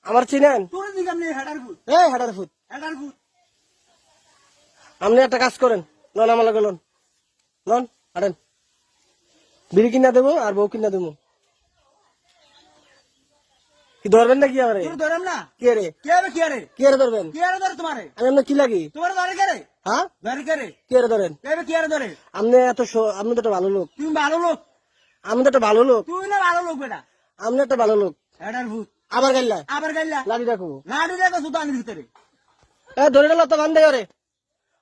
আমার চিনেন? তোর দিকে আমি হেডার ফুট এই হাটার ফুট, আপনি একটা কাজ করেন, লন আমার লগে লন, লন হাঁটেন, বিড়ি কিনা দেবো আর বউ কিনা দেবো। কি ধরবেন না কি আমারে? তোর ধরম না কে রে? কে হবে কি আরে কে রে ধরবেন? কি আরে ধরে তোমারে আমি আপনার কি লাগি? তোমার ধরে কে রে হ্যাঁ ধরে কে রে কে রে ধরেন? কে হবে কি আরে ধরে আপনি এত আপনি তো একটা ভালো লোক, তুমি ভালো লোক আমি তো একটা ভালো লোক, তুই না ভালো লোক বেটা আপনি একটা ভালো লোক। হেডার ফুট আবার গাইলা আবার গাইলা লাঠি রাখবো, লাডু দেখো সুতানির ভিতরে ধরে গেল তো বান্ধে ওরে,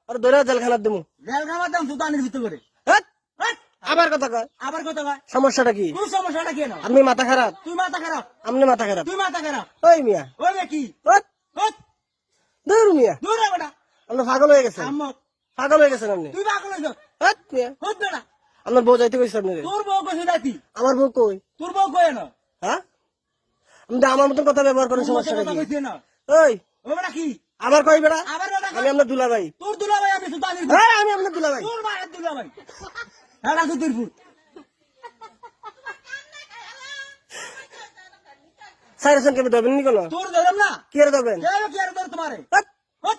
আর ধরে জেলখানার দেবো। জেল খাবার দাম সুতানির ভিতরে হ্যাট! হেট! আবার কথা কয়, আবার কত কয় সমস্যাটা কি? তোর সমস্যাটা কেন আপনি মাথা খারাপ, তুই মাথা খারাপ আপনি মাথা খারাপ। তুই মাথা খারাপ ওই মিয়া, ওই বে কি হ্যাট! হট ধুর মিয়া, দূর রে বেটা আপনি পাগল হয়ে গেছেন, আম্মক পাগল হয়ে গেছেন আপনি। তুই পাগল হইছ হ্যাট মিয়া, হট বেটা আপনার বউ যাইতে কইছে আপনি রে। তোর বউ কইছে যাইতি আমার বউ কই? তোর বউ কই না হ্যাঁ, আপনি তো আমার মতন কথা ব্যবহার করেন, তোর মতো সমস্যাটা কথা কি? কইছে না ওই ও বেটা কি আবার কই বেড়া, আবার বেটা আমি আপনার দুলাভাই। তোর দুলাভাই আমি সুতানির হ্যাঁ আমি আপনার দুলাভাই। তোর মায়ের দুলাভাই হেডা সুতির ফুট সাইরেছেন কেমন ধরবেন নি কোনো? তোর ধরম না কি রে ধরবেন? কে হবে কি আরে ধর তোমারে হ্যাট! হট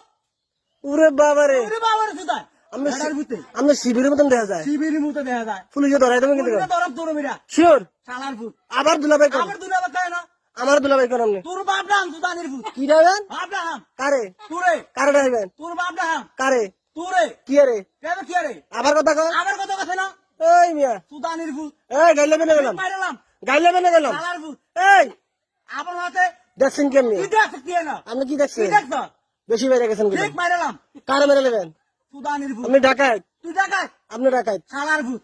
উরে বাবা রে, ওরে বাবার সুতা আপনি হেডার ভিতরে আপনি শিবিরের মতন দেখা যায়, শিবিরের মতো দেখা যায় পুলিশে ধরাই দেবেন কিন্তু। তোর ধরম তোর মেরা শিওর শালার ফুট আবার দুলাভাই করেন, আবার দুলাভাই কয় না আমার দুলাভাই করেন আপনি। তোর বাপ নাম সুতানির ফুট কি যাবেন? বাপ নাম কারে তোরে কারে ডাইবেন? তোর বাপ নাম কারে তোরে কি রে? কে হবে কি আরে আবার কথা কয়, আবার কত কথা না এই মিয়া, সুতানির ফুট এই গাইলে বেনে গেলাম, মাইরালাম গাইলে বেনে গেলাম। শালার ফুট এই আবার হাতে দেখছেন কেমনি? তুই দেখ কি না আপনি কি তুই দেখছেন? দেখছ বেশি বেড়ে গেছেন কিন্তু। ঠিক মাইরালাম কারে মেরে নেবেন? সুতানির ফুট আপনি ডাকাত, তুই দেখাই আপনি ডাকাত। শালার ফুট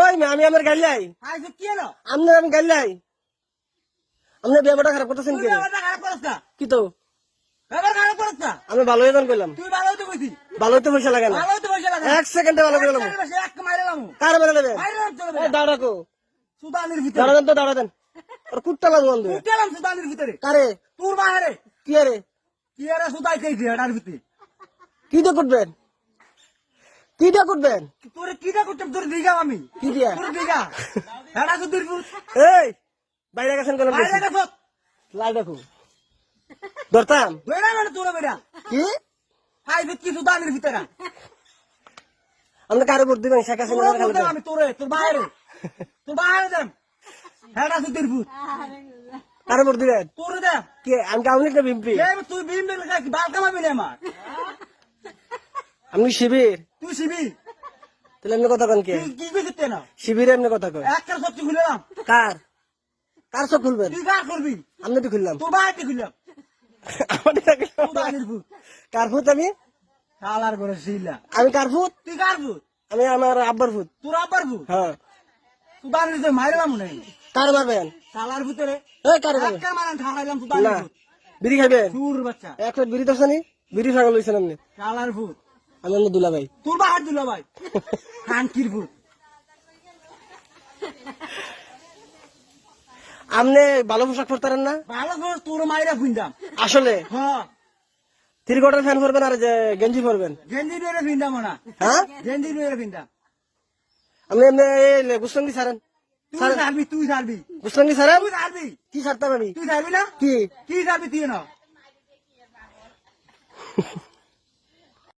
ওই মিয়া, আমি আমার গাইলাই, আইছে কি না আপনার আমি গাইলাই, আপনার ব্যবহারটা খারাপ করতেছেন তুই কি? ব্যাপারটা খারাপ করছ না কি তো ব্যাপার খারাপ করছ না আমি ভালো হয়ে কইলাম, তুই ভালো হইতে কইছি ভালো হইতে পয়সা লাগে না, ভালো হইতে পয়সা লাগে 1 সেকেন্ডে ভালো করে গেলাম। এক মাইরালাম কারে মেরে নেবেন? মাইরালাম তোর এই দাঁড়া রাখো, সুতানির ভিতরে দাঁড়া দেন তো, দাঁড়া দেন, আর কুত্তা লাগবো বন্ধু। তুই গেলাম সুতানির ভিতরে কারে তোর বাহারে কি রে? কি আরে সুতাই কইছি হেডার ভিতরে কি দিয়ে করবেন? কি দিয়ে করবেন? তোর কিটা করতে তোর দিগা আমি কি দিয়া? তোর দিগা হেডা সুতির ফুট এই বাইরে গেছেন কেন? বাইরে গেছ লাই দেখো, ধরতাম বেড়া মানে তোর বেড়া কি? আইছে কি সুতানির ভিতরে আপনি কারে ভোট দিবেন? শেখ তোর হাসিনা বলতে আমি তোরে তোর বাইরে দেন হেডা সুতির ফুট কারে ভোট দিবেন? তোর দে কে আমি আওয়ামী লীগ না বিএনপি? তুই বিম দেখলে কি বাল কামাবি না আমার আপনি শিবির, তুই শিবি তাহলে এমনি কথা কন কে? তুই কি করতে না শিবিরে এমনি কথা কয়? একটা সবচেয়ে খুললাম কার কার সব খুলবেন? তুই কার করবি আপনি তো খুললাম, তোর বাইরে খুললাম আমারই থাকলাম। সুতানির ফুট কার ফুট আমি? শালার করে শিলা আমি কার ফুট? তুই কার ফুট আমি আমার আব্বার ফুট। তোর আব্বার ফুট হ্যাঁ, সুতানির ভিতরে মাইরালাম নাই কার মারবেন? শালার ভিতরে এই কার মারবেন? একটা মারান ঠাড়াইলাম না সুতানির ফুট বিড়ি খাইবেন? তোর বাচ্চা এক প্লেট বিড়ি দোসানি, বিড়ি ফাগল হয়েছেন আপনি। শালার ফুট আমি আপনার দুলাভাই। তোর বাহার দিল ভাই খানকির ফুট আপনি ভালো পোশাক পরতারেন না ভালো করে তোর মাইরা ফুইন্দাম আসলে? হ্যাঁ 3 কোয়ার্টার ফ্যান পরবেন আর যে গেঞ্জি পরবেন? গেঞ্জি দিয়ে ফিন্দাম না হ্যাঁ, গেঞ্জি দিয়ে ফিন্দাম আপনি এমনি গুসলঙ্গি ছাড়েন, তুই ছাড়বি তুই ছাড়বি গুসলঙ্গি ছাড়েন। তুই ছাড়বি কি ছাড়তাম আমি? তুই ছাড়বি না কি কি ছাড়বি তুই না